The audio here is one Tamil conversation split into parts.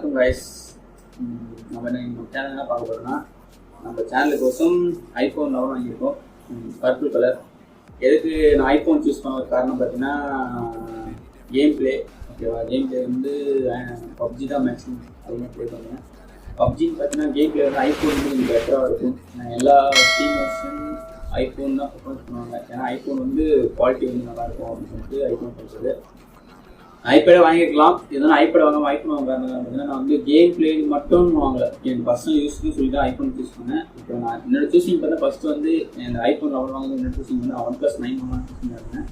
வணக்கம் கைஸ். நம்ம என்ன சேனல் என்ன பார்க்க போகிறோம்னா, நம்ம சேனலுக்கோசம் ஐஃபோன் 11 வாங்கியிருக்கோம், பர்பிள் கலர். எதுக்கு நான் ஐஃபோன் சூஸ் பண்ண ஒரு காரணம் பார்த்தீங்கன்னா, கேம் பிளே. ஓகேவா, கேம் பிளே வந்து பப்ஜி தான் மேக்ஸிமம் அதிகமாக ப்ளே பண்ணுவேன். பப்ஜின்னு பார்த்தீங்கன்னா கேம் பிளே வந்து ஐஃபோன் வந்து கொஞ்சம் பெட்டராக இருக்கும். எல்லா ஸ்ட்ரீமர்ஸும் ஐஃபோன் தான் ப்ரிஃபர் பண்ணுவாங்க. ஏன்னா ஐஃபோன் வந்து குவாலிட்டி வந்து நல்லாயிருக்கும் அப்படின்னு சொல்லிட்டு ஐஃபோன் பண்ணுறது. ஐபேடை வாங்கிக்கலாம், இருந்தாலும் ஐபேட் வாங்காமல் ஐஃபோன் வாங்குறாங்க. அப்படின்னா நான் வந்து கேம் பிளே மட்டும் வாங்கலை, என் பர்சனல் யூஸ்க்கு சொல்லி தான் ஐஃபோன் சூஸ் பண்ணேன். இப்போ நான் என்னோட சூஸிங் பார்த்தா ஃபஸ்ட்டு வந்து இந்த ஐஃபோன் 11 வாங்குறது என்னோட சூஸிங் வந்து OnePlus 9 வாங்கலாம் சூஸ் பண்ணியிருந்தேன்.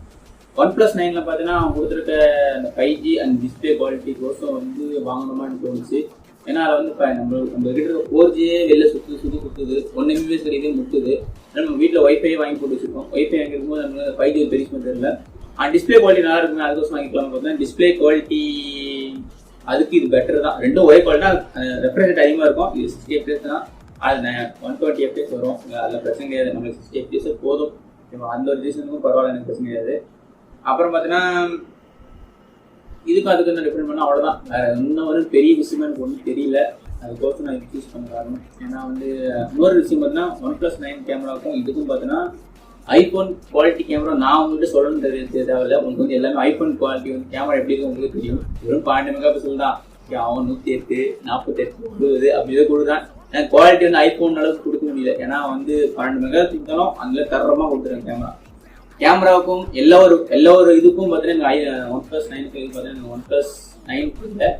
OnePlus 9ல் பார்த்தீங்கன்னா அவங்க கொடுத்துருக்க அந்த 5G அண்ட் டிஸ்பிளே குவாலிட்டி கோசம் வந்து வாங்கணுமா எனக்கு தோணுச்சு. ஏன்னா அதில் வந்து இப்போ நம்ம கிட்ட 4Gயே வெளில சுற்றுது, 1 MB கிடைக்குது முட்டுது. நம்ம வீட்டில் ஒய்ஃபை வாங்கி போட்டு வச்சுருக்கோம். ஒய்ஃபை வாங்கிருக்கும் போது நம்ம 5G பெரிய தெரியல. டிஸ்பிளே குவாலிட்டி நல்லா இருக்குங்க, அதுக்கோசம் வாங்கிக்கலாம். பார்த்தீங்கன்னா டிஸ்பிளே குவாலிட்டி அதுக்கு இது பெட்டர் தான். ரெண்டும் ஒரே குவாலிட்டி தான். ரெஃப்ரெஷ் ரேட் அதிகமாக இருக்கும். இது 60 FPS தான், அது 120 FPS வரும். அதில் பிரச்சனை கிடையாது, நம்மளுக்கு 60 FPS போதும். அந்த ஒரு ரீசனுக்கும் பரவாயில்ல, எனக்கு பிரச்சனை கிடையாது. அப்புறம் பார்த்தீங்கன்னா இதுக்கும் அதுக்கு வந்து டிஃப்ரெண்ட் பண்ணால் அவ்வளோதான். வேறு இன்னும் ஒரு பெரிய விஷயமா எனக்கு ஒன்றும் தெரியல. அதுக்கோசம் நான் இது சூஸ் பண்ண காரணம். ஏன்னா வந்து இன்னொரு விஷயம் பார்த்தீங்கன்னா OnePlus 9 கேமராவுக்கும் இதுக்கும் பார்த்தீங்கன்னா ஐஃபோன் குவாலிட்டி கேமரா நான் உங்கள்கிட்ட சொல்லணும்னு தேவையில்லை. உங்களுக்கு வந்து எல்லாமே ஐஃபோன் குவாலிட்டி வந்து கேமரா எப்படி இருக்கும் உங்களுக்கு தெரியும். வெறும் 12 மெகாபிக்சல் தான். அவன் 108, 48, 20 அப்படி தான் கொடுக்குறான். எனக்கு குவாலிட்டி வந்து ஐஃபோன் அளவுக்கு கொடுக்க முடியல. ஏன்னா வந்து 12 மெகாபிக்சலும் அதில் தரமாக கொடுத்துருங்க. கேமராவுக்கும் எல்லா ஒரு இதுக்கும் பார்த்தீங்கன்னா OnePlus 9க்கு பார்த்தீங்கன்னா OnePlus 9 இல்லை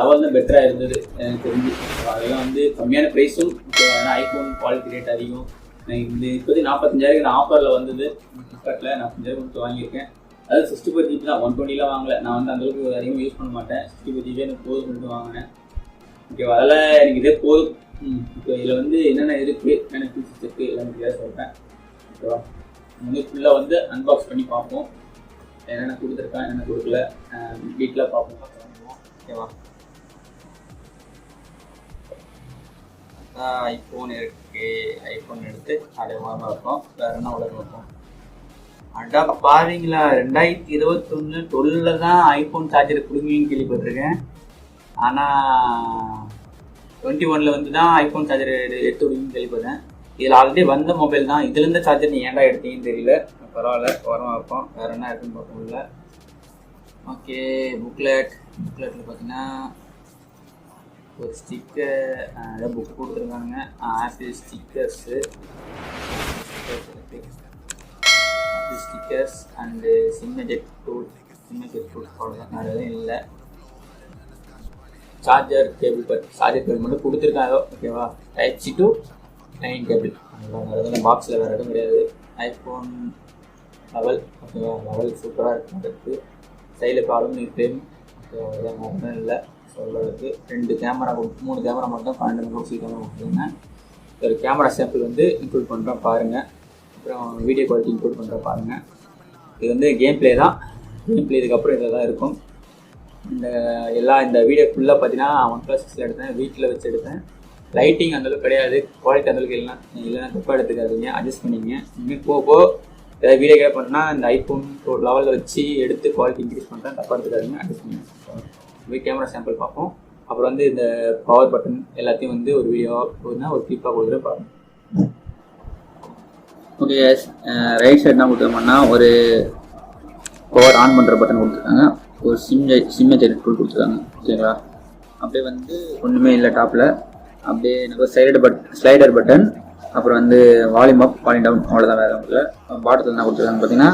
11 தான் பெட்டராக இருந்தது எனக்கு தெரிஞ்சு. அதெல்லாம் வந்து கம்மியான ப்ரைஸும், ஏன்னா ஐஃபோன் குவாலிட்டி ரேட் அதிகம். இந்த இப்போதைக்கு 45,000 ஆஃபரில் வந்தது ஃப்ளிப்கார்ட்டில். 45,000 கொடுத்து வாங்கியிருக்கேன். அது 64 GB தான், 120லாம் வாங்கலை. நான் வந்து அந்தளவுக்கு அதிகமாக யூஸ் பண்ண மாட்டேன். 64 GB எனக்கு போதும் சொல்லிட்டு வாங்கினேன். ஓகேவா, அதில் எனக்கு இதே போதும். இப்போ இதில் வந்து என்னென்ன இருக்குது, என்னென்ன ஃபீச்சர்ஸ் இருக்குது எல்லாமே கிளியராக சொல்கிறேன். ஓகேவா, வந்து ஃபுல்லாக வந்து அன்பாக்ஸ் பண்ணி பார்ப்போம். என்னென்ன கொடுத்துருக்கேன், என்னென்ன கொடுக்கல, டீட்டெயிலாக பார்ப்போம். ஓகேவா, ஐஃபோன் இருக்கு. ஐஃபோன் எடுத்து அதே மாதிரி இருக்கும். வேறு என்ன உலகம் இருக்கும். அடா பாருங்களா, 2021 12 தான் ஐஃபோன் சார்ஜர் கொடுங்கன்னு கேள்விப்பட்டிருக்கேன். ஆனால் 21 வந்து தான் ஐஃபோன் சார்ஜர் எடுத்து விடுங்கன்னு கேள்விப்பட்டேன். இதில் ஆல்ரெடி வந்த மொபைல் தான். இதுலேருந்து சார்ஜர் நீ ஏன்டா எடுத்தீங்கன்னு தெரியல. பரவாயில்ல, ஓரமாக வைப்போம். வேறு என்ன இருக்குன்னு பார்ப்போம்ல. ஓகே, புக்லெட்டில் பார்த்தீங்கன்னா ஒரு ஸ்டிக்கர், அதாவது புக் கொடுத்துருக்காங்க. Apple stickers, stickers and signature tool அவ்வளோதான், வேறு எதுவும் இல்லை. சார்ஜர் கேபிள் மட்டும் கொடுத்துருக்காங்க. ஓகேவா, Type-C to 9 கேபிள், வேறு எதுவும் பாக்ஸில் வேறு எதுவும் கிடையாது. ஐஃபோன் 11. ஓகேவா, 11 சூப்பராக இருக்குது. சைடில் காலும் ஃப்ரேம். ஓகேவா, இதெல்லாம் ஒன்றும் இல்லை சொல்கிறதுக்கு. 3 கேமரா மட்டும் 12 மெகாபிக்சல் கேமரா கொடுத்துருங்க. ஒரு கேமரா சாம்பிள் வந்து இன்க்ளூட் பண்ணுறோம் பாருங்கள். அப்புறம் வீடியோ குவாலிட்டி இன்க்ளூட் பண்ணுறோம் பாருங்கள். இது வந்து கேம் பிளே தான். கேம் பிளே இதுக்கப்புறம் இதில் தான் இருக்கும். இந்த வீடியோ ஃபுல்லாக பார்த்தீங்கன்னா OnePlus 6 எடுத்தேன், வீட்டில் வச்சு எடுத்தேன். லைட்டிங் அந்தளவுக்கு கிடையாது, குவாலிட்டி அந்தளவுக்கு இல்லைன்னா தப்பாக எடுத்துக்காதீங்க, அட்ஜஸ்ட் பண்ணிங்க. இனிமேல் போக ஏதாவது வீடியோ கேப் பண்ணால் இந்த ஐஃபோன் 11 வச்சு எடுத்து குவாலிட்டி இன்க்ரீஸ் பண்ணுறேன், தப்பாக எடுத்துக்காதீங்க, அட்ஜஸ்ட் பண்ணுங்க. போய் கேமரா சாம்பிள் பார்ப்போம். அப்புறம் வந்து இந்த பவர் பட்டன் எல்லாத்தையும் வந்து ஒரு வீடியோவாக ஒரு கிளிப்பாக கொடுக்குறேன் பாருங்கள். ஓகே, ரைட் சைட் என்ன கொடுத்துருக்கோம்னா ஒரு பவர் ஆன் பண்ணுற பட்டன் கொடுத்துருக்காங்க, ஒரு சிம்மேஜர் டூல் கொடுத்துருக்காங்க. ஓகேங்களா, அப்படியே வந்து ஒன்றுமே இல்லை டாப்பில். அப்படியே எனக்கு ஸ்லைடர் பட்டன், அப்புறம் வந்து வால்யூம் அப் வால்யூம் டவுன், அவ்வளோதான், வேறு இல்லை. பாட்டத்தில் என்ன கொடுத்துருக்காங்க பார்த்தீங்கன்னா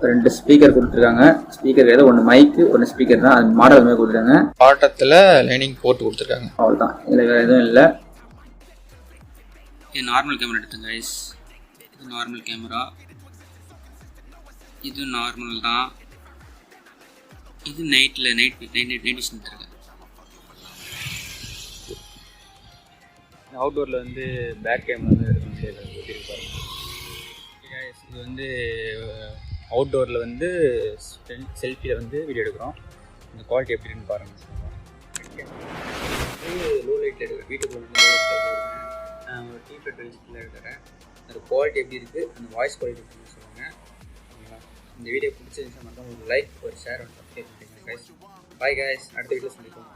2 ஸ்பீக்கர் கொடுத்துருக்காங்க. ஸ்பீக்கர் கிடையாது, 1 மைக்கு 1 ஸ்பீக்கர் தான். அது மாடல் மாதிரி கொடுத்துருக்காங்க. பாட்டத்தில் லைனிங் போட்டு கொடுத்துருக்காங்க, அவ்வளோதான். இதில் வேறு எதுவும் இல்லை. இது நார்மல் கேமரா எடுத்துங்க கைஸ். இது நார்மல் கேமரா, இது நார்மல் தான். இது நைட் விஷன் இருக்கு. அவுட்டோரில் வந்து பேக் கேமரா தான் எடுக்கணும். இது வந்து அவுட்டோரில் வந்து செல்ஃபியில் வந்து வீடியோ எடுக்கிறோம். இந்த குவாலிட்டி எப்படி இருக்குன்னு பாருங்கள். லோ லைட்டில் எடுக்கிறேன், வீட்டுக்குள்ள ஒரு டீ-ஷர்ட் வெளிச்சத்தில் எடுக்கிறேன். அந்த குவாலிட்டி எப்படி இருக்குது, அந்த வாய்ஸ் குவாலிட்டி எப்படி சொல்லுங்கள். இந்த வீடியோ பிடிச்சிருந்துச்சுன்னா மட்டும் ஒரு லைக், ஒரு ஷேர், ஒரு சப்ஸ்கிரைப் பண்ணுங்கள் கைஸ். பாய் கைஸ், அடுத்த வீடியோவில் சந்திப்போம்.